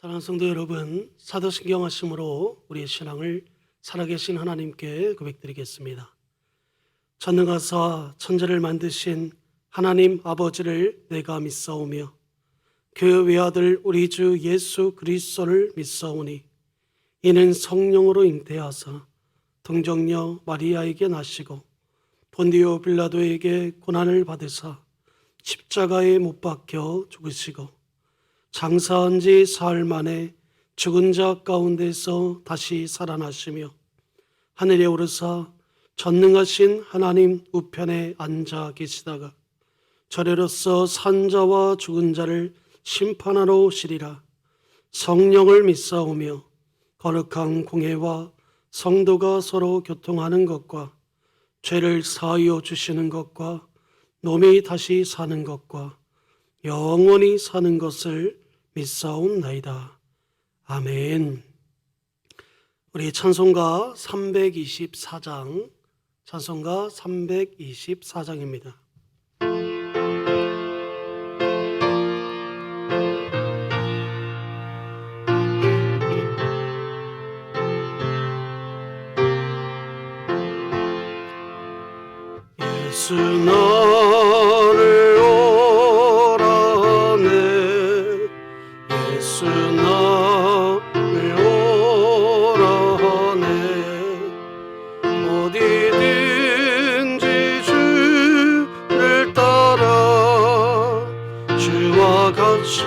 사랑하는 성도 여러분, 사도신경 말씀으로 우리의 신앙을 살아계신 하나님께 고백드리겠습니다. 전능하사 천지를 만드신 하나님 아버지를 내가 믿사오며 그 외아들 우리 주 예수 그리스도를 믿사오니 이는 성령으로 잉태하사 동정녀 마리아에게 나시고 본디오 빌라도에게 고난을 받으사 십자가에 못 박혀 죽으시고 장사한 지 사흘 만에 죽은 자 가운데서 다시 살아나시며 하늘에 오르사 전능하신 하나님 우편에 앉아 계시다가 저래로서 산 자와 죽은 자를 심판하러 오시리라. 성령을 믿사오며 거룩한 공회와 성도가 서로 교통하는 것과 죄를 사하여 주시는 것과 몸이 다시 사는 것과 영원히 사는 것을 믿사옵나이다. 아멘. 우리 찬송가 324장, 찬송가 324장입니다. 예수 나를 오라네, 예수 나를 오라네, 어디든지 주를 따라 주와 같이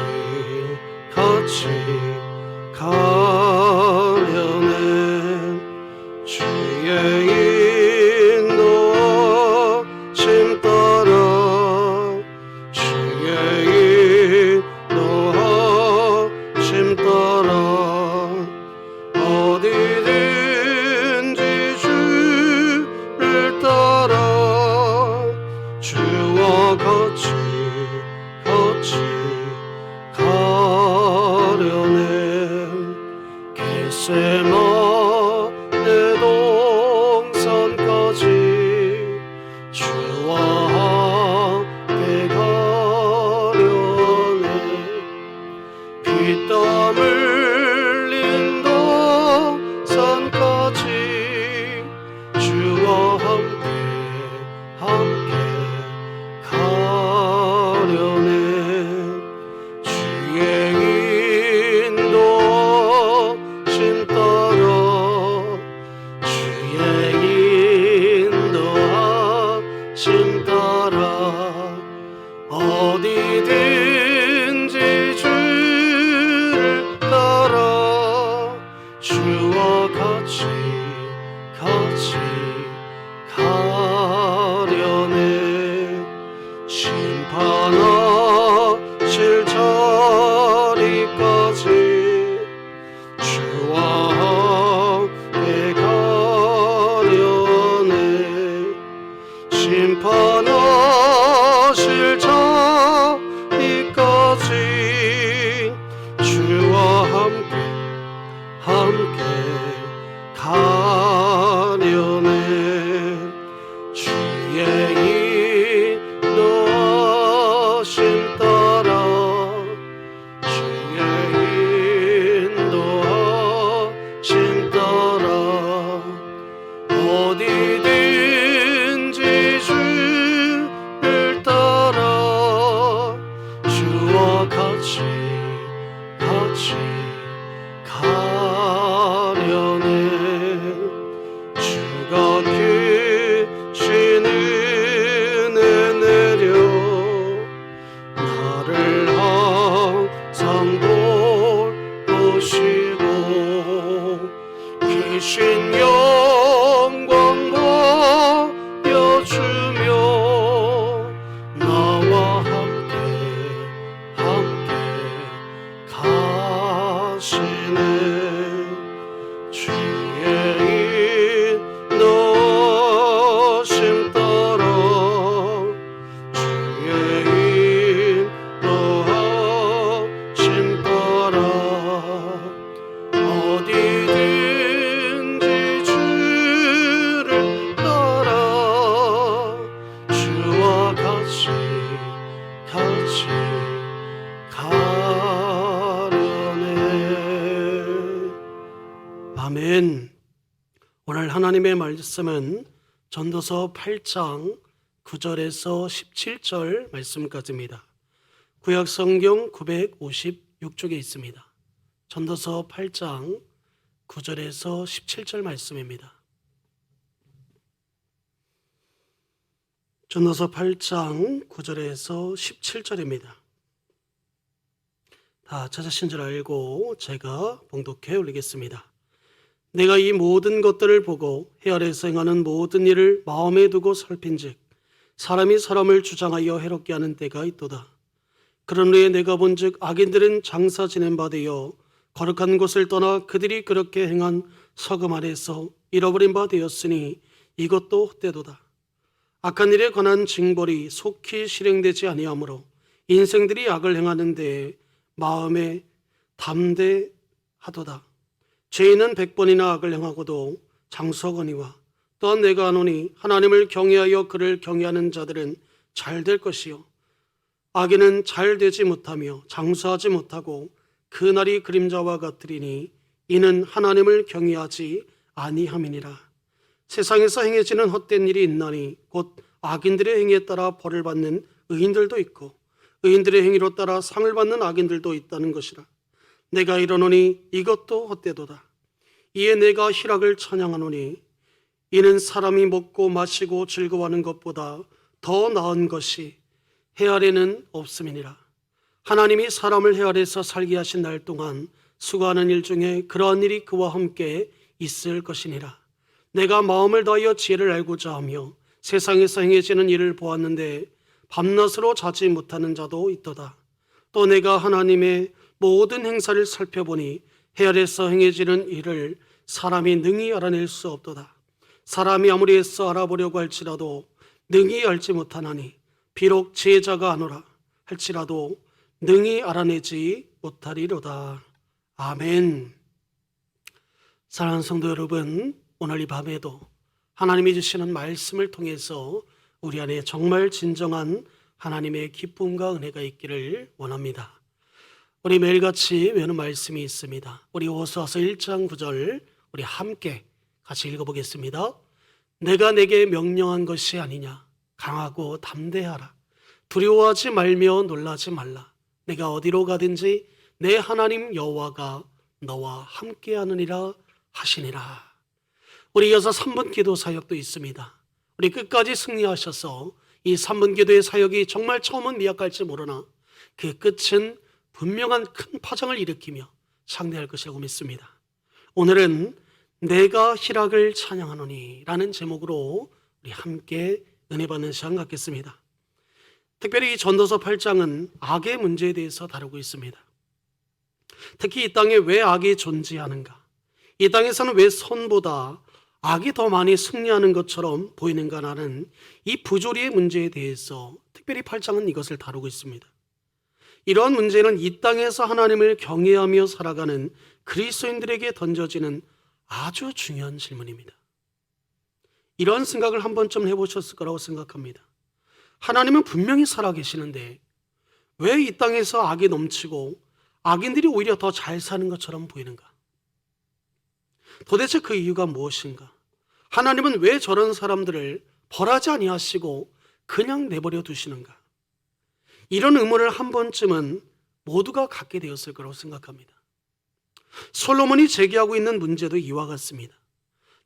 가려네. 주의 어디든지 주를 따라 주와 같이 가려네. 겟세마네 동산까지 주와 함께 가려네. 피땀 흘린 산까지 주와 함께 가려네. 주의 인도하심 따라 주의 인도하심 따라 어디든지 주를 따라 주와 같이 가려네. 심판하실 자리까지 주와 함께 가려네. 심판하실 자리까지 주와 함께 가려네. 주의 인도하심 따라 주의 인도하심 따라 어디든지 주를 따라 주와 같이 가려네. 주가 주신 은혜 내려 나를 항상 돌보시고 귀신 영광 보여주며 나와 함께 가시네. 주의 인도하심 따라 주의 인도하심 따라 어디든지 주를 따라 주와 같이 가려네. 아멘. 오늘 하나님의 말씀은 전도서 8장 9절에서 17절 말씀까지입니다. 구약 성경 956쪽에 있습니다. 전도서 8장 9절에서 17절 말씀입니다. 전도서 8장 9절에서 17절입니다. 다 찾으신 줄 알고 제가 봉독해 올리겠습니다. 내가 이 모든 것들을 보고 해 아래에서 행하는 모든 일을 마음에 두고 살핀즉 사람이 사람을 주장하여 해롭게 하는 때가 있도다. 그런 후에 내가 본즉 악인들은 장사 지낸 바 되어 거룩한 곳을 떠나 그들이 그렇게 행한 서금 아래서 잃어버린 바 되었으니 이것도 헛되도다. 악한 일에 관한 징벌이 속히 실행되지 아니하므로 인생들이 악을 행하는 데에 마음에 담대하도다. 죄인은 100번이나 악을 행하고도 장수하거니와 또한 내가 아노니 하나님을 경외하여 그를 경외하는 자들은 잘 될 것이요 악인은 잘 되지 못하며 장수하지 못하고 그 날이 그림자와 같으리니 이는 하나님을 경외하지 아니함이니라. 세상에서 행해지는 헛된 일이 있나니 곧 악인들의 행위에 따라 벌을 받는 의인들도 있고 의인들의 행위로 따라 상을 받는 악인들도 있다는 것이라. 내가 이르노니 이것도 헛되도다. 이에 내가 희락을 찬양하노니 이는 사람이 먹고 마시고 즐거워하는 것보다 더 나은 것이 해 아래는 없음이니라. 하나님이 사람을 해 아래에서 살게 하신 날 동안 수고하는 일 중에 그러한 일이 그와 함께 있을 것이니라. 내가 마음을 다하여 지혜를 알고자 하며 세상에서 행해지는 일을 보았는데 밤낮으로 자지 못하는 자도 있도다. 또 내가 하나님의 모든 행사를 살펴보니 해 아래에서 행해지는 일을 사람이 능히 알아낼 수 없도다. 사람이 아무리 애써 알아보려고 할지라도 능히 알지 못하나니 비록 지혜자가 아노라 할지라도 능히 알아내지 못하리로다. 아멘. 사랑하는 성도 여러분, 오늘 이 밤에도 하나님이 주시는 말씀을 통해서 우리 안에 정말 진정한 하나님의 기쁨과 은혜가 있기를 원합니다. 우리 매일같이 외우는 말씀이 있습니다. 우리 호수아서 1장 9절 우리 함께 같이 읽어보겠습니다. 내가 내게 명령한 것이 아니냐. 강하고 담대하라. 두려워하지 말며 놀라지 말라. 내가 어디로 가든지 내 하나님 여호와가 너와 함께하느니라 하시니라. 우리 이어서 3분 기도 사역도 있습니다. 우리 끝까지 승리하셔서 이 3분 기도의 사역이 정말 처음은 미약할지 모르나 그 끝은 분명한 큰 파장을 일으키며 상대할 것이라고 믿습니다. 오늘은 내가 희락을 찬양하노니 라는 제목으로 우리 함께 은혜 받는 시간 갖겠습니다. 특별히 이 전도서 8장은 악의 문제에 대해서 다루고 있습니다. 특히 이 땅에 왜 악이 존재하는가, 이 땅에서는 왜 선보다 악이 더 많이 승리하는 것처럼 보이는가라는 이 부조리의 문제에 대해서 특별히 8장은 이것을 다루고 있습니다. 이러한 문제는 이 땅에서 하나님을 경외하며 살아가는 그리스도인들에게 던져지는 아주 중요한 질문입니다. 이런 생각을 한 번쯤 해보셨을 거라고 생각합니다. 하나님은 분명히 살아계시는데 왜 이 땅에서 악이 넘치고 악인들이 오히려 더 잘 사는 것처럼 보이는가? 도대체 그 이유가 무엇인가? 하나님은 왜 저런 사람들을 벌하지 아니하시고 그냥 내버려 두시는가? 이런 의문을 한 번쯤은 모두가 갖게 되었을 거라고 생각합니다. 솔로몬이 제기하고 있는 문제도 이와 같습니다.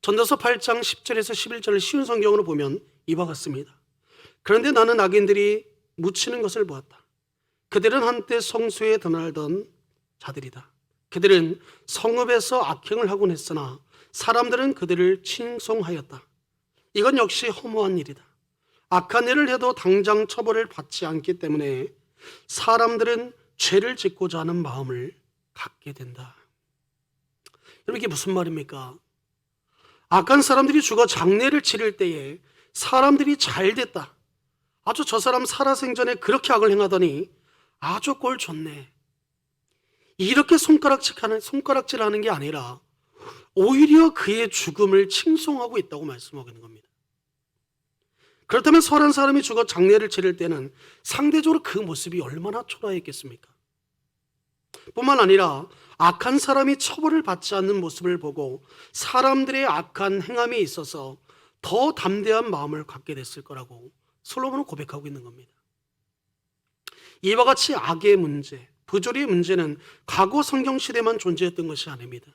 전도서 8장 10절에서 11절을 쉬운 성경으로 보면 이와 같습니다. 그런데 나는 악인들이 묻히는 것을 보았다. 그들은 한때 성소에 드나들던 자들이다. 그들은 성읍에서 악행을 하곤 했으나 사람들은 그들을 칭송하였다. 이건 역시 허무한 일이다. 악한 일을 해도 당장 처벌을 받지 않기 때문에 사람들은 죄를 짓고자 하는 마음을 갖게 된다. 여러분, 이게 무슨 말입니까? 악한 사람들이 죽어 장례를 치를 때에 사람들이 잘 됐다. 아주 저 사람 살아생전에 그렇게 악을 행하더니 아주 꼴 좋네. 이렇게 손가락질하는 게 아니라 오히려 그의 죽음을 칭송하고 있다고 말씀하고 있는 겁니다. 그렇다면 선한 사람이 죽어 장례를 치를 때는 상대적으로 그 모습이 얼마나 초라했겠습니까? 뿐만 아니라 악한 사람이 처벌을 받지 않는 모습을 보고 사람들의 악한 행함에 있어서 더 담대한 마음을 갖게 됐을 거라고 솔로몬은 고백하고 있는 겁니다. 이와 같이 악의 문제, 부조리의 문제는 과거 성경 시대만 존재했던 것이 아닙니다.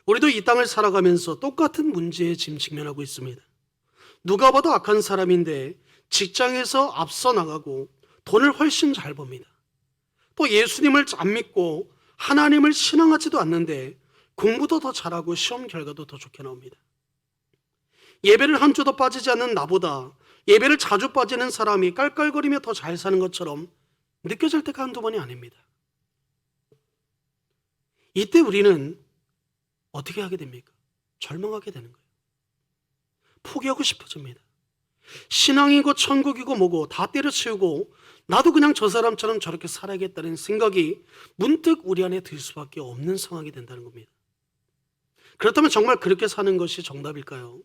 우리도 이 땅을 살아가면서 똑같은 문제에 지금 직면하고 있습니다. 누가 봐도 악한 사람인데 직장에서 앞서 나가고 돈을 훨씬 잘 법니다. 또 예수님을 안 믿고 하나님을 신앙하지도 않는데 공부도 더 잘하고 시험 결과도 더 좋게 나옵니다. 예배를 한 주도 빠지지 않는 나보다 예배를 자주 빠지는 사람이 깔깔거리며 더 잘 사는 것처럼 느껴질 때가 한두 번이 아닙니다. 이때 우리는 어떻게 하게 됩니까? 절망하게 되는 거예요. 포기하고 싶어집니다. 신앙이고 천국이고 뭐고 다 때려치우고 나도 그냥 저 사람처럼 저렇게 살아야겠다는 생각이 문득 우리 안에 들 수밖에 없는 상황이 된다는 겁니다. 그렇다면 정말 그렇게 사는 것이 정답일까요?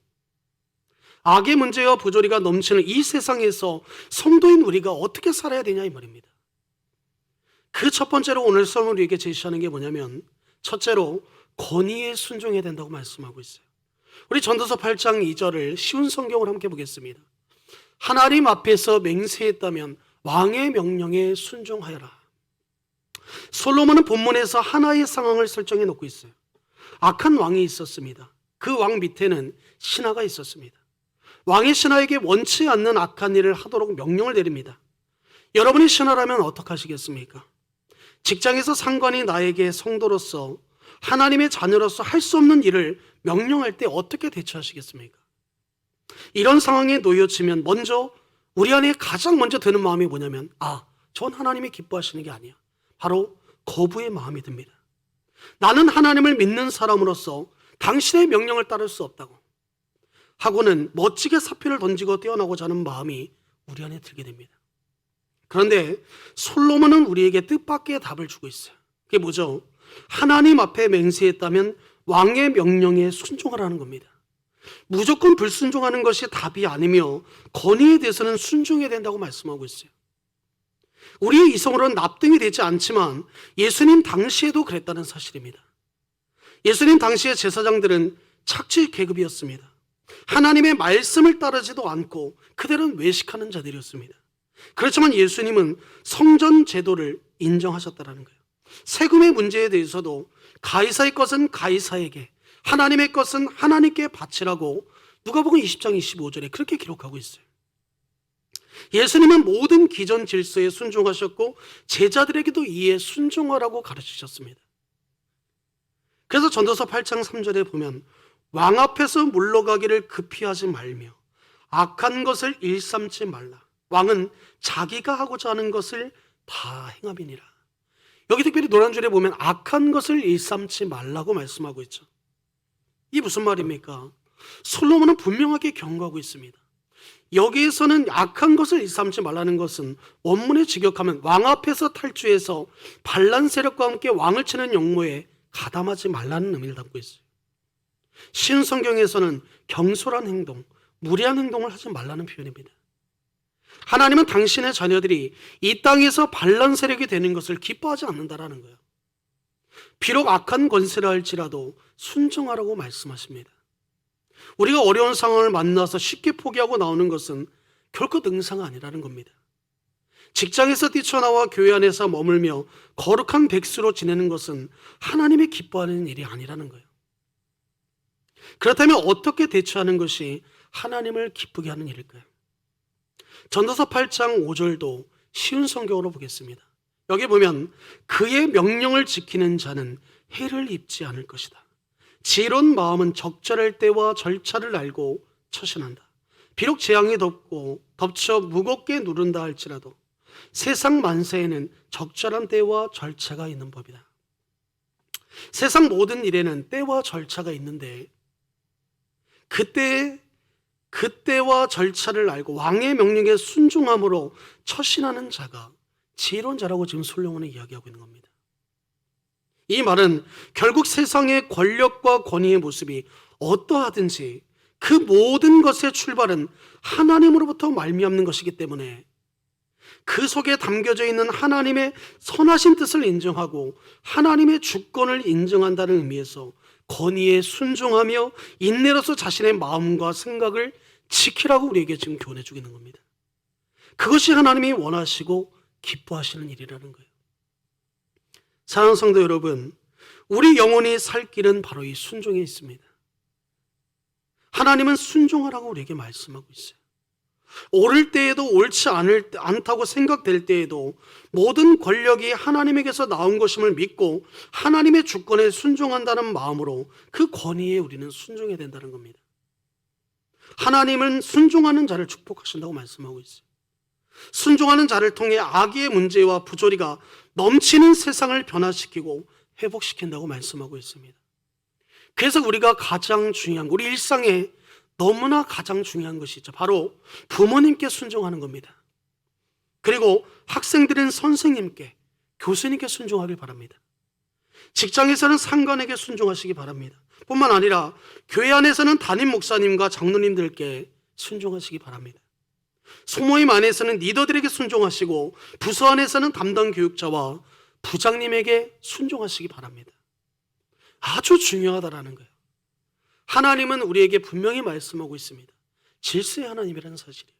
악의 문제와 부조리가 넘치는 이 세상에서 성도인 우리가 어떻게 살아야 되냐 이 말입니다. 그 첫 번째로 오늘 성은 우리에게 제시하는 게 뭐냐면, 첫째로 권위에 순종해야 된다고 말씀하고 있어요. 우리 전도서 8장 2절을 쉬운 성경으로 함께 보겠습니다. 하나님 앞에서 맹세했다면 왕의 명령에 순종하여라. 솔로몬은 본문에서 하나의 상황을 설정해 놓고 있어요. 악한 왕이 있었습니다. 그 왕 밑에는 신하가 있었습니다. 왕의 신하에게 원치 않는 악한 일을 하도록 명령을 내립니다. 여러분이 신하라면 어떡하시겠습니까? 직장에서 상관이 나에게 성도로서 하나님의 자녀로서 할 수 없는 일을 명령할 때 어떻게 대처하시겠습니까? 이런 상황에 놓여지면 먼저 우리 안에 가장 먼저 드는 마음이 뭐냐면, 전 하나님이 기뻐하시는 게 아니야. 바로 거부의 마음이 듭니다. 나는 하나님을 믿는 사람으로서 당신의 명령을 따를 수 없다고 하고는 멋지게 사표를 던지고 뛰어나고자 하는 마음이 우리 안에 들게 됩니다. 그런데 솔로몬은 우리에게 뜻밖의 답을 주고 있어요. 그게 뭐죠? 하나님 앞에 맹세했다면 왕의 명령에 순종하라는 겁니다. 무조건 불순종하는 것이 답이 아니며 권위에 대해서는 순종해야 된다고 말씀하고 있어요. 우리의 이성으로는 납득이 되지 않지만 예수님 당시에도 그랬다는 사실입니다. 예수님 당시의 제사장들은 착취 계급이었습니다. 하나님의 말씀을 따르지도 않고 그대로 외식하는 자들이었습니다. 그렇지만 예수님은 성전 제도를 인정하셨다는 거예요. 세금의 문제에 대해서도 가이사의 것은 가이사에게, 하나님의 것은 하나님께 바치라고 누가복음 20장 25절에 그렇게 기록하고 있어요. 예수님은 모든 기존 질서에 순종하셨고 제자들에게도 이에 순종하라고 가르치셨습니다. 그래서 전도서 8장 3절에 보면 왕 앞에서 물러가기를 급히 하지 말며 악한 것을 일삼지 말라. 왕은 자기가 하고자 하는 것을 다 행함이니라. 여기 특별히 노란 줄에 보면 악한 것을 일삼지 말라고 말씀하고 있죠. 이게 무슨 말입니까? 솔로몬은 분명하게 경고하고 있습니다. 여기에서는 악한 것을 일삼지 말라는 것은 원문에 직역하면 왕 앞에서 탈주해서 반란 세력과 함께 왕을 치는 역모에 가담하지 말라는 의미를 담고 있어요. 신성경에서는 경솔한 행동, 무례한 행동을 하지 말라는 표현입니다. 하나님은 당신의 자녀들이 이 땅에서 반란 세력이 되는 것을 기뻐하지 않는다라는 거예요. 비록 악한 권세라 할지라도 순종하라고 말씀하십니다. 우리가 어려운 상황을 만나서 쉽게 포기하고 나오는 것은 결코 능사가 아니라는 겁니다. 직장에서 뛰쳐나와 교회 안에서 머물며 거룩한 백수로 지내는 것은 하나님이 기뻐하는 일이 아니라는 거예요. 그렇다면 어떻게 대처하는 것이 하나님을 기쁘게 하는 일일까요? 전도서 8장 5절도 쉬운 성경으로 보겠습니다. 여기 보면 그의 명령을 지키는 자는 해를 입지 않을 것이다. 지혜로운 마음은 적절할 때와 절차를 알고 처신한다. 비록 재앙이 덮쳐 무겁게 누른다 할지라도 세상 만세에는 적절한 때와 절차가 있는 법이다. 세상 모든 일에는 때와 절차가 있는데 그때와 절차를 알고 왕의 명령에 순종함으로 처신하는 자가 지혜로운 자라고 지금 솔로몬은 이야기하고 있는 겁니다. 이 말은 결국 세상의 권력과 권위의 모습이 어떠하든지 그 모든 것의 출발은 하나님으로부터 말미암는 것이기 때문에 그 속에 담겨져 있는 하나님의 선하신 뜻을 인정하고 하나님의 주권을 인정한다는 의미에서 권위에 순종하며 인내로서 자신의 마음과 생각을 지키라고 우리에게 지금 교훈해 주고 있는 겁니다. 그것이 하나님이 원하시고 기뻐하시는 일이라는 거예요. 사랑하는 성도 여러분, 우리 영혼이 살 길은 바로 이 순종에 있습니다. 하나님은 순종하라고 우리에게 말씀하고 있어요. 옳을 때에도 옳지 않다고 생각될 때에도 모든 권력이 하나님에게서 나온 것임을 믿고 하나님의 주권에 순종한다는 마음으로 그 권위에 우리는 순종해야 된다는 겁니다. 하나님은 순종하는 자를 축복하신다고 말씀하고 있어요. 순종하는 자를 통해 악의 문제와 부조리가 넘치는 세상을 변화시키고 회복시킨다고 말씀하고 있습니다. 그래서 우리가 가장 중요한, 우리 일상에 너무나 가장 중요한 것이 있죠. 바로 부모님께 순종하는 겁니다. 그리고 학생들은 선생님께, 교수님께 순종하길 바랍니다. 직장에서는 상관에게 순종하시기 바랍니다. 뿐만 아니라 교회 안에서는 담임 목사님과 장로님들께 순종하시기 바랍니다. 소모임 안에서는 리더들에게 순종하시고 부서 안에서는 담당 교육자와 부장님에게 순종하시기 바랍니다. 아주 중요하다라는 거예요. 하나님은 우리에게 분명히 말씀하고 있습니다. 질서의 하나님이라는 사실이에요.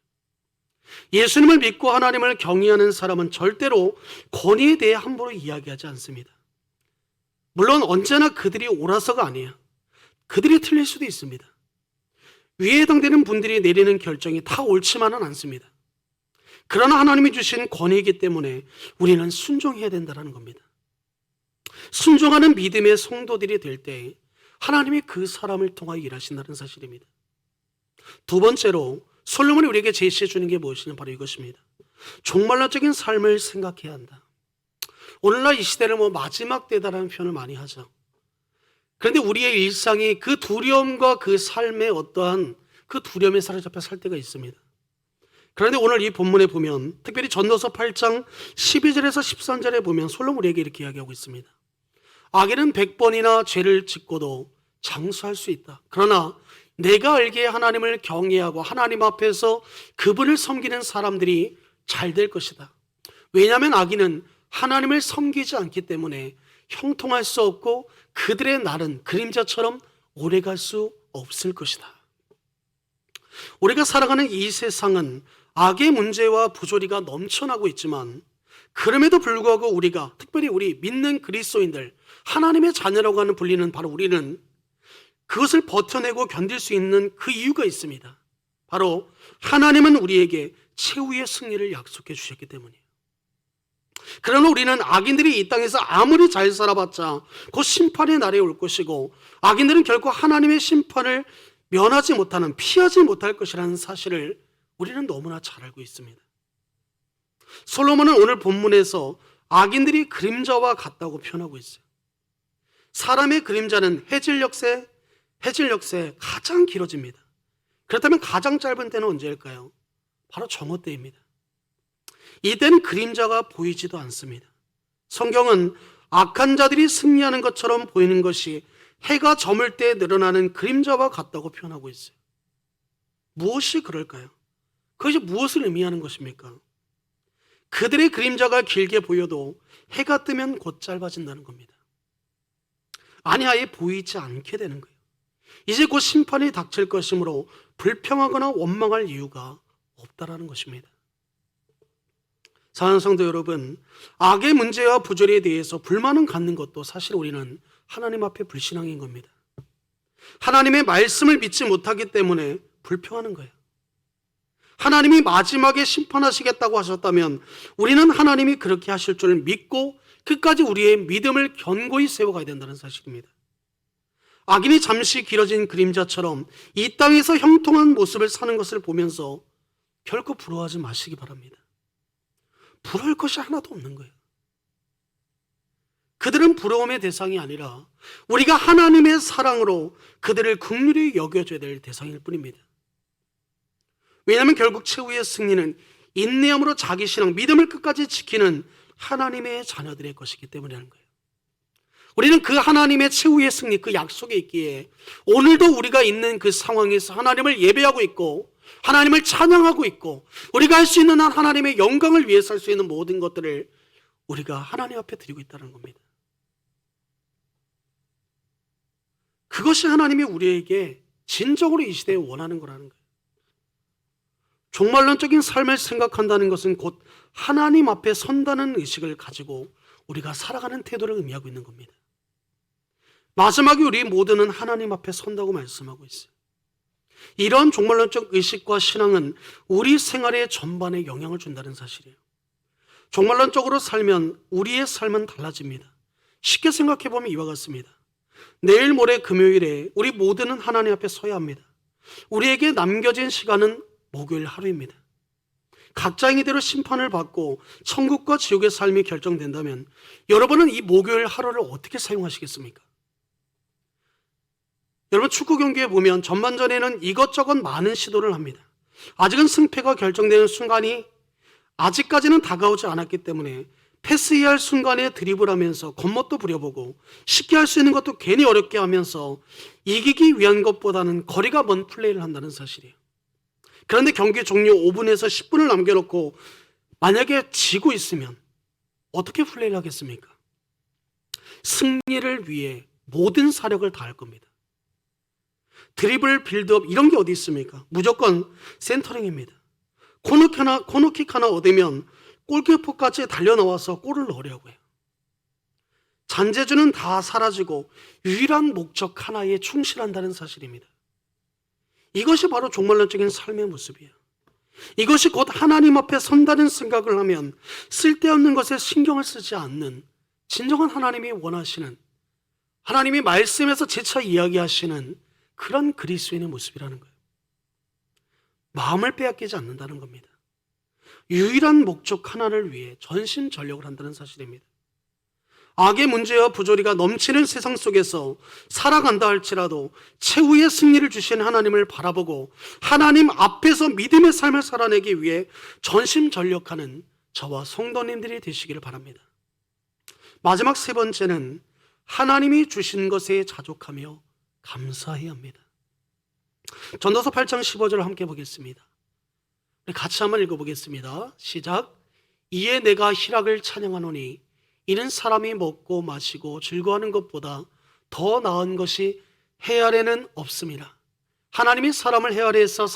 예수님을 믿고 하나님을 경외하는 사람은 절대로 권위에 대해 함부로 이야기하지 않습니다. 물론 언제나 그들이 옳아서가 아니에요. 그들이 틀릴 수도 있습니다. 위에 해당되는 분들이 내리는 결정이 다 옳지만은 않습니다. 그러나 하나님이 주신 권위이기 때문에 우리는 순종해야 된다는 겁니다. 순종하는 믿음의 성도들이 될 때 하나님이 그 사람을 통하여 일하신다는 사실입니다. 두 번째로 솔로몬이 우리에게 제시해 주는 게 무엇이냐, 바로 이것입니다. 종말론적인 삶을 생각해야 한다. 오늘날 이 시대를 마지막 때다라는 표현을 많이 하죠. 그런데 우리의 일상이 그 두려움과 그 삶의 어떠한 그 두려움에 사로잡혀 살 때가 있습니다. 그런데 오늘 이 본문에 보면, 특별히 전도서 8장 12절에서 13절에 보면 솔로몬이 우리에게 이렇게 이야기하고 있습니다. 악인은 100번이나 죄를 짓고도 장수할 수 있다. 그러나 내가 알기에 하나님을 경외하고 하나님 앞에서 그분을 섬기는 사람들이 잘 될 것이다. 왜냐하면 악인은 하나님을 섬기지 않기 때문에 형통할 수 없고 그들의 날은 그림자처럼 오래갈 수 없을 것이다. 우리가 살아가는 이 세상은 악의 문제와 부조리가 넘쳐나고 있지만 그럼에도 불구하고 우리가, 특별히 우리 믿는 그리스도인들, 하나님의 자녀라고 하는 불리는 바로 우리는 그것을 버텨내고 견딜 수 있는 그 이유가 있습니다. 바로 하나님은 우리에게 최후의 승리를 약속해 주셨기 때문이에요. 그러나 우리는 악인들이 이 땅에서 아무리 잘 살아봤자 곧 심판의 날에 올 것이고 악인들은 결코 하나님의 심판을 면하지 못하는, 피하지 못할 것이라는 사실을 우리는 너무나 잘 알고 있습니다. 솔로몬은 오늘 본문에서 악인들이 그림자와 같다고 표현하고 있어요. 사람의 그림자는 해질녘새 가장 길어집니다. 그렇다면 가장 짧은 때는 언제일까요? 바로 정오 때입니다. 이때는 그림자가 보이지도 않습니다. 성경은 악한 자들이 승리하는 것처럼 보이는 것이 해가 저물 때 늘어나는 그림자와 같다고 표현하고 있어요. 무엇이 그럴까요? 그것이 무엇을 의미하는 것입니까? 그들의 그림자가 길게 보여도 해가 뜨면 곧 짧아진다는 겁니다. 아니, 아예 보이지 않게 되는 거예요. 이제 곧 심판이 닥칠 것이므로 불평하거나 원망할 이유가 없다라는 것입니다. 사랑하는 성도 여러분, 악의 문제와 부조리에 대해서 불만을 갖는 것도 사실 우리는 하나님 앞에 불신앙인 겁니다. 하나님의 말씀을 믿지 못하기 때문에 불평하는 거예요. 하나님이 마지막에 심판하시겠다고 하셨다면 우리는 하나님이 그렇게 하실 줄 믿고 끝까지 우리의 믿음을 견고히 세워가야 된다는 사실입니다. 악인이 잠시 길어진 그림자처럼 이 땅에서 형통한 모습을 사는 것을 보면서 결코 부러워하지 마시기 바랍니다. 부러울 것이 하나도 없는 거예요. 그들은 부러움의 대상이 아니라 우리가 하나님의 사랑으로 그들을 긍휼히 여겨줘야 될 대상일 뿐입니다. 왜냐하면 결국 최후의 승리는 인내함으로 자기 신앙, 믿음을 끝까지 지키는 하나님의 자녀들의 것이기 때문이라는 거예요. 우리는 그 하나님의 최후의 승리, 그 약속에 있기에 오늘도 우리가 있는 그 상황에서 하나님을 예배하고 있고 하나님을 찬양하고 있고 우리가 할 수 있는 한 하나님의 영광을 위해서 할 수 있는 모든 것들을 우리가 하나님 앞에 드리고 있다는 겁니다. 그것이 하나님이 우리에게 진정으로 이 시대에 원하는 거라는 거예요. 종말론적인 삶을 생각한다는 것은 곧 하나님 앞에 선다는 의식을 가지고 우리가 살아가는 태도를 의미하고 있는 겁니다. 마지막에 우리 모두는 하나님 앞에 선다고 말씀하고 있어요. 이런 종말론적 의식과 신앙은 우리 생활의 전반에 영향을 준다는 사실이에요. 종말론적으로 살면 우리의 삶은 달라집니다. 쉽게 생각해보면 이와 같습니다. 내일 모레 금요일에 우리 모두는 하나님 앞에 서야 합니다. 우리에게 남겨진 시간은 목요일 하루입니다. 각자의 이대로 심판을 받고 천국과 지옥의 삶이 결정된다면 여러분은 이 목요일 하루를 어떻게 사용하시겠습니까? 여러분, 축구 경기에 보면 전반전에는 이것저것 많은 시도를 합니다. 아직은 승패가 결정되는 순간이 아직까지는 다가오지 않았기 때문에 패스해야 할 순간에 드리블하면서 겉멋도 부려보고 쉽게 할 수 있는 것도 괜히 어렵게 하면서 이기기 위한 것보다는 거리가 먼 플레이를 한다는 사실이에요. 그런데 경기 종료 5분에서 10분을 남겨놓고 만약에 지고 있으면 어떻게 플레이를 하겠습니까? 승리를 위해 모든 사력을 다할 겁니다. 드리블, 빌드업 이런 게 어디 있습니까? 무조건 센터링입니다. 코너킥 하나 얻으면 골키퍼까지 달려나와서 골을 넣으려고 해요. 잔재주는 다 사라지고 유일한 목적 하나에 충실한다는 사실입니다. 이것이 바로 종말론적인 삶의 모습이에요. 이것이 곧 하나님 앞에 선다는 생각을 하면 쓸데없는 것에 신경을 쓰지 않는 진정한 하나님이 원하시는, 하나님이 말씀에서 재차 이야기하시는 그런 그리스도인의 모습이라는 거예요. 마음을 빼앗기지 않는다는 겁니다. 유일한 목적 하나를 위해 전심전력을 한다는 사실입니다. 악의 문제와 부조리가 넘치는 세상 속에서 살아간다 할지라도 최후의 승리를 주신 하나님을 바라보고 하나님 앞에서 믿음의 삶을 살아내기 위해 전심전력하는 저와 성도님들이 되시기를 바랍니다. 마지막 세 번째는 하나님이 주신 것에 자족하며 감사해야 합니다. 전도서 8장 15절을 함께 보겠습니다. 같이 한번 읽어보겠습니다. 시작. 이에 내가 희락을 찬양하노니 이는 사람이 먹고 마시고 즐거워하는 것보다 더 나은 것이 해 아래는 없습니다. 하나님이 사람을 해 아래에서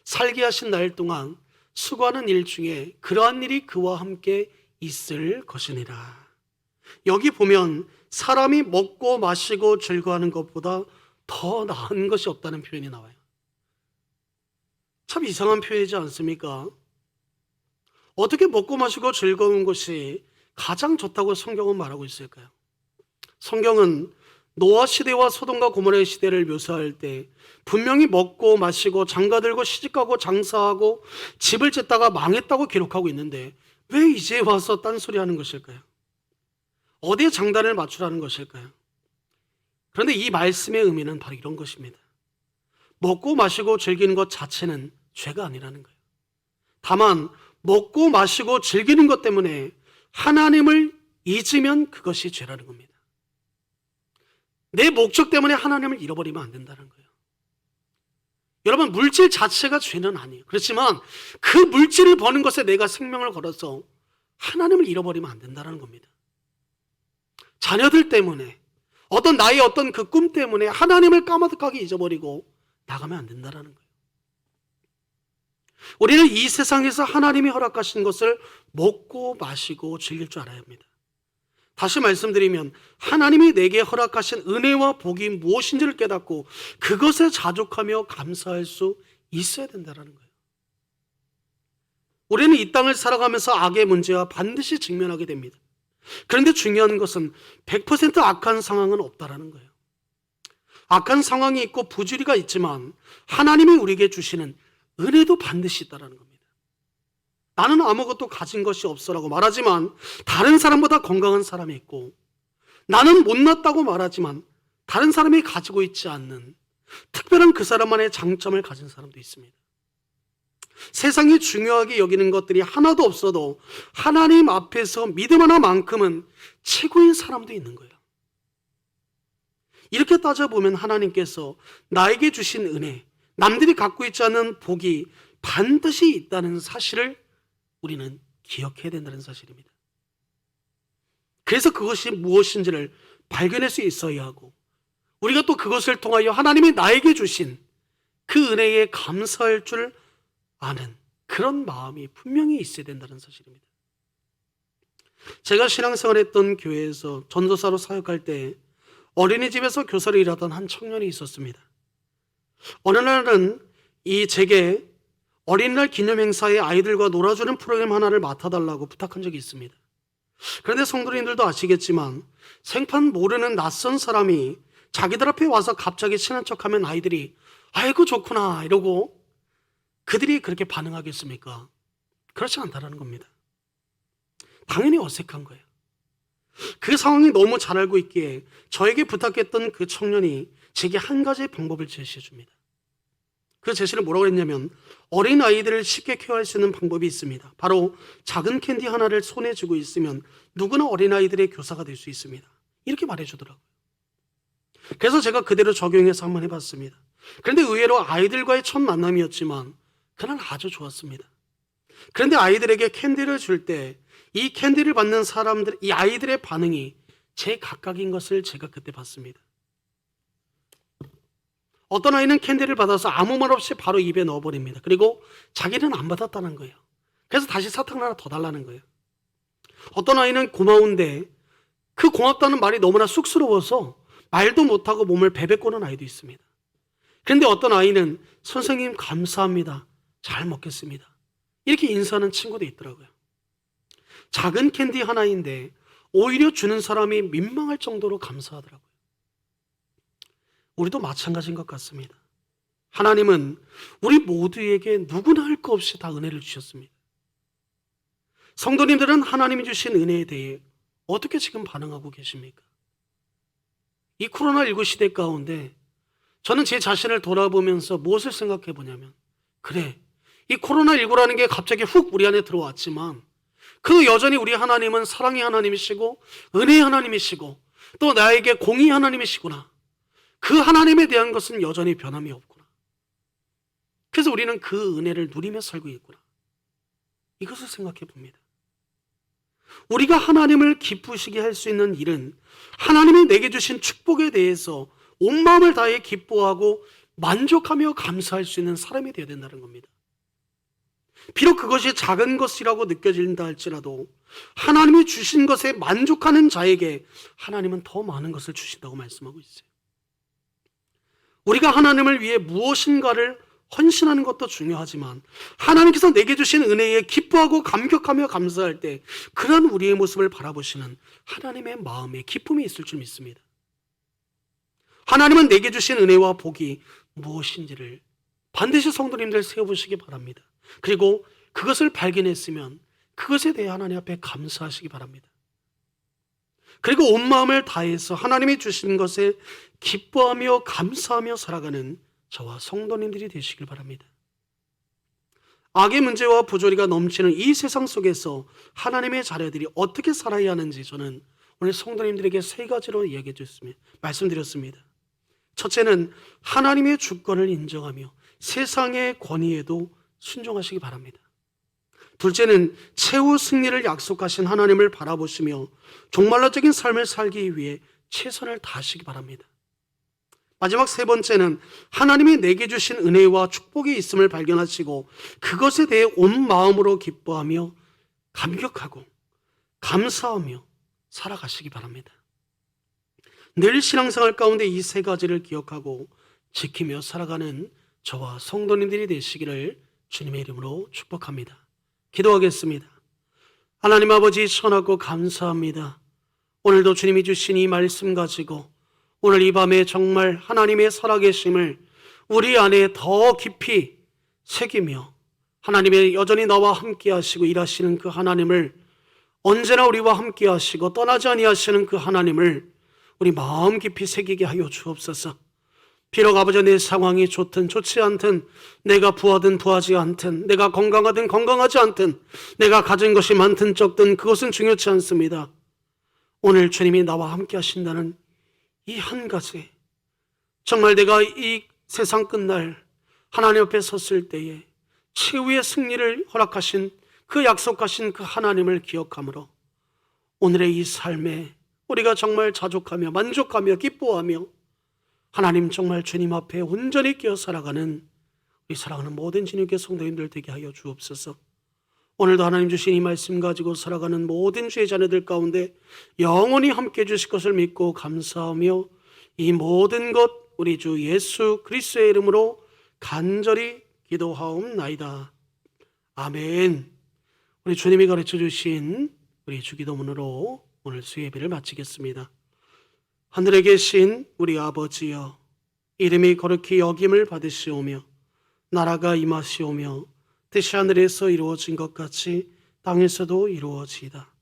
살게 하신 날 동안 수고하는 일 중에 그러한 일이 그와 함께 있을 것이니라. 여기 보면 사람이 먹고 마시고 즐거워하는 것보다 더 나은 것이 없다는 표현이 나와요. 참 이상한 표현이지 않습니까? 어떻게 먹고 마시고 즐거운 것이 가장 좋다고 성경은 말하고 있을까요? 성경은 노아 시대와 소돔과 고모라의 시대를 묘사할 때 분명히 먹고 마시고 장가들고 시집가고 장사하고 집을 짓다가 망했다고 기록하고 있는데 왜 이제 와서 딴소리 하는 것일까요? 어디에 장단을 맞추라는 것일까요? 그런데 이 말씀의 의미는 바로 이런 것입니다. 먹고 마시고 즐기는 것 자체는 죄가 아니라는 거예요. 다만 먹고 마시고 즐기는 것 때문에 하나님을 잊으면 그것이 죄라는 겁니다. 내 목적 때문에 하나님을 잃어버리면 안 된다는 거예요. 여러분, 물질 자체가 죄는 아니에요. 그렇지만 그 물질을 버는 것에 내가 생명을 걸어서 하나님을 잃어버리면 안 된다는 겁니다. 자녀들 때문에 어떤 나의 어떤 그 꿈 때문에 하나님을 까마득하게 잊어버리고 나가면 안 된다는 거예요. 우리는 이 세상에서 하나님이 허락하신 것을 먹고 마시고 즐길 줄 알아야 합니다. 다시 말씀드리면 하나님이 내게 허락하신 은혜와 복이 무엇인지를 깨닫고 그것에 자족하며 감사할 수 있어야 된다는 거예요. 우리는 이 땅을 살아가면서 악의 문제와 반드시 직면하게 됩니다. 그런데 중요한 것은 100% 악한 상황은 없다라는 거예요. 악한 상황이 있고 부주의가 있지만 하나님이 우리에게 주시는 은혜도 반드시 있다는 겁니다. 나는 아무것도 가진 것이 없어라고 말하지만 다른 사람보다 건강한 사람이 있고, 나는 못났다고 말하지만 다른 사람이 가지고 있지 않는 특별한 그 사람만의 장점을 가진 사람도 있습니다. 세상이 중요하게 여기는 것들이 하나도 없어도 하나님 앞에서 믿음 하나만큼은 최고인 사람도 있는 거예요. 이렇게 따져보면 하나님께서 나에게 주신 은혜, 남들이 갖고 있지 않은 복이 반드시 있다는 사실을 우리는 기억해야 된다는 사실입니다. 그래서 그것이 무엇인지를 발견할 수 있어야 하고, 우리가 또 그것을 통하여 하나님이 나에게 주신 그 은혜에 감사할 줄 아는 그런 마음이 분명히 있어야 된다는 사실입니다. 제가 신앙생활했던 교회에서 전도사로 사역할 때 어린이집에서 교사를 일하던 한 청년이 있었습니다. 어느 날은 제게 어린이날 기념행사에 아이들과 놀아주는 프로그램 하나를 맡아달라고 부탁한 적이 있습니다. 그런데 성도님들도 아시겠지만 생판 모르는 낯선 사람이 자기들 앞에 와서 갑자기 친한 척하면 아이들이 아이고 좋구나 이러고 그들이 그렇게 반응하겠습니까? 그렇지 않다라는 겁니다. 당연히 어색한 거예요. 그 상황이 너무 잘 알고 있기에 저에게 부탁했던 그 청년이 제게 한 가지의 방법을 제시해 줍니다. 그 제시를 뭐라고 했냐면, 어린 아이들을 쉽게 케어할 수 있는 방법이 있습니다. 바로 작은 캔디 하나를 손에 쥐고 있으면 누구나 어린 아이들의 교사가 될 수 있습니다. 이렇게 말해주더라고요. 그래서 제가 그대로 적용해서 한번 해봤습니다. 그런데 의외로 아이들과의 첫 만남이었지만 그날 아주 좋았습니다. 그런데 아이들에게 캔디를 줄 때 이 캔디를 받는 사람들, 이 아이들의 반응이 제 각각인 것을 제가 그때 봤습니다. 어떤 아이는 캔디를 받아서 아무 말 없이 바로 입에 넣어버립니다. 그리고 자기는 안 받았다는 거예요. 그래서 다시 사탕 하나 더 달라는 거예요. 어떤 아이는 고마운데 그 고맙다는 말이 너무나 쑥스러워서 말도 못하고 몸을 베베꼬는 아이도 있습니다. 그런데 어떤 아이는 선생님 감사합니다, 잘 먹겠습니다, 이렇게 인사하는 친구도 있더라고요. 작은 캔디 하나인데 오히려 주는 사람이 민망할 정도로 감사하더라고요. 우리도 마찬가지인 것 같습니다. 하나님은 우리 모두에게 누구나 할 것 없이 다 은혜를 주셨습니다. 성도님들은 하나님이 주신 은혜에 대해 어떻게 지금 반응하고 계십니까? 이 코로나19 시대 가운데 저는 제 자신을 돌아보면서 무엇을 생각해 보냐면, 그래, 이 코로나19라는 게 갑자기 훅 우리 안에 들어왔지만 그 여전히 우리 하나님은 사랑의 하나님이시고 은혜의 하나님이시고 또 나에게 공의 하나님이시구나. 그 하나님에 대한 것은 여전히 변함이 없구나. 그래서 우리는 그 은혜를 누리며 살고 있구나. 이것을 생각해 봅니다. 우리가 하나님을 기쁘시게 할 수 있는 일은 하나님이 내게 주신 축복에 대해서 온 마음을 다해 기뻐하고 만족하며 감사할 수 있는 사람이 되어야 된다는 겁니다. 비록 그것이 작은 것이라고 느껴진다 할지라도 하나님이 주신 것에 만족하는 자에게 하나님은 더 많은 것을 주신다고 말씀하고 있어요. 우리가 하나님을 위해 무엇인가를 헌신하는 것도 중요하지만 하나님께서 내게 주신 은혜에 기뻐하고 감격하며 감사할 때 그런 우리의 모습을 바라보시는 하나님의 마음에 기쁨이 있을 줄 믿습니다. 하나님은 내게 주신 은혜와 복이 무엇인지를 반드시 성도님들 세워보시기 바랍니다. 그리고 그것을 발견했으면 그것에 대해 하나님 앞에 감사하시기 바랍니다. 그리고 온 마음을 다해서 하나님이 주신 것에 기뻐하며 감사하며 살아가는 저와 성도님들이 되시길 바랍니다. 악의 문제와 부조리가 넘치는 이 세상 속에서 하나님의 자녀들이 어떻게 살아야 하는지 저는 오늘 성도님들에게 세 가지로 말씀드렸습니다. 첫째는 하나님의 주권을 인정하며 세상의 권위에도 순종하시기 바랍니다. 둘째는 최후 승리를 약속하신 하나님을 바라보시며 종말론적인 삶을 살기 위해 최선을 다하시기 바랍니다. 마지막 세 번째는 하나님이 내게 주신 은혜와 축복이 있음을 발견하시고 그것에 대해 온 마음으로 기뻐하며 감격하고 감사하며 살아가시기 바랍니다. 늘 신앙생활 가운데 이 세 가지를 기억하고 지키며 살아가는 저와 성도님들이 되시기를 주님의 이름으로 축복합니다. 기도하겠습니다. 하나님 아버지, 선하고 감사합니다. 오늘도 주님이 주신 이 말씀 가지고 오늘 이 밤에 정말 하나님의 살아계심을 우리 안에 더 깊이 새기며 하나님의 여전히 나와 함께 하시고 일하시는 그 하나님을, 언제나 우리와 함께 하시고 떠나지 아니하시는 그 하나님을 우리 마음 깊이 새기게 하여 주옵소서. 비록 아버지 내 상황이 좋든 좋지 않든, 내가 부하든 부하지 않든, 내가 건강하든 건강하지 않든, 내가 가진 것이 많든 적든 그것은 중요치 않습니다. 오늘 주님이 나와 함께 하신다는 이 한 가지, 정말 내가 이 세상 끝날 하나님 앞에 섰을 때에 최후의 승리를 허락하신 그 약속하신 그 하나님을 기억함으로 오늘의 이 삶에 우리가 정말 자족하며 만족하며 기뻐하며 하나님 정말 주님 앞에 온전히 끼어 살아가는 우리 사랑하는 모든 진유교 성도님들 되게 하여 주옵소서. 오늘도 하나님 주신 이 말씀 가지고 살아가는 모든 주의 자녀들 가운데 영원히 함께 해주실 것을 믿고 감사하며 이 모든 것 우리 주 예수 그리스도의 이름으로 간절히 기도하옵나이다. 아멘. 우리 주님이 가르쳐 주신 우리 주기도문으로 오늘 수예배를 마치겠습니다. 하늘에 계신 우리 아버지여, 이름이 거룩히 여김을 받으시오며 나라가 임하시오며 뜻이 하늘에서 이루어진 것 같이 땅에서도 이루어지이다.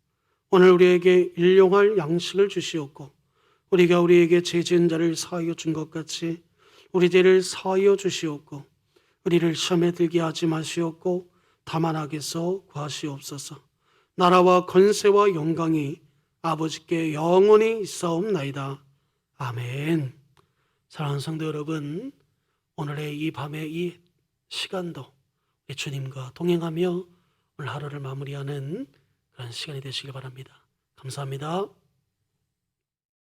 오늘 우리에게 일용할 양식을 주시옵고 우리가 우리에게 죄 지은 자를 사하여 준 것 같이 우리 죄를 사하여 주시옵고 우리를 시험에 들게 하지 마시옵고 다만 악에서 구하시옵소서. 나라와 권세와 영광이 아버지께 영원히 있사옵나이다. 아멘. 사랑하는 성도 여러분, 오늘의 이 밤의 이 시간도 주님과 동행하며 오늘 하루를 마무리하는 그런 시간이 되시길 바랍니다. 감사합니다.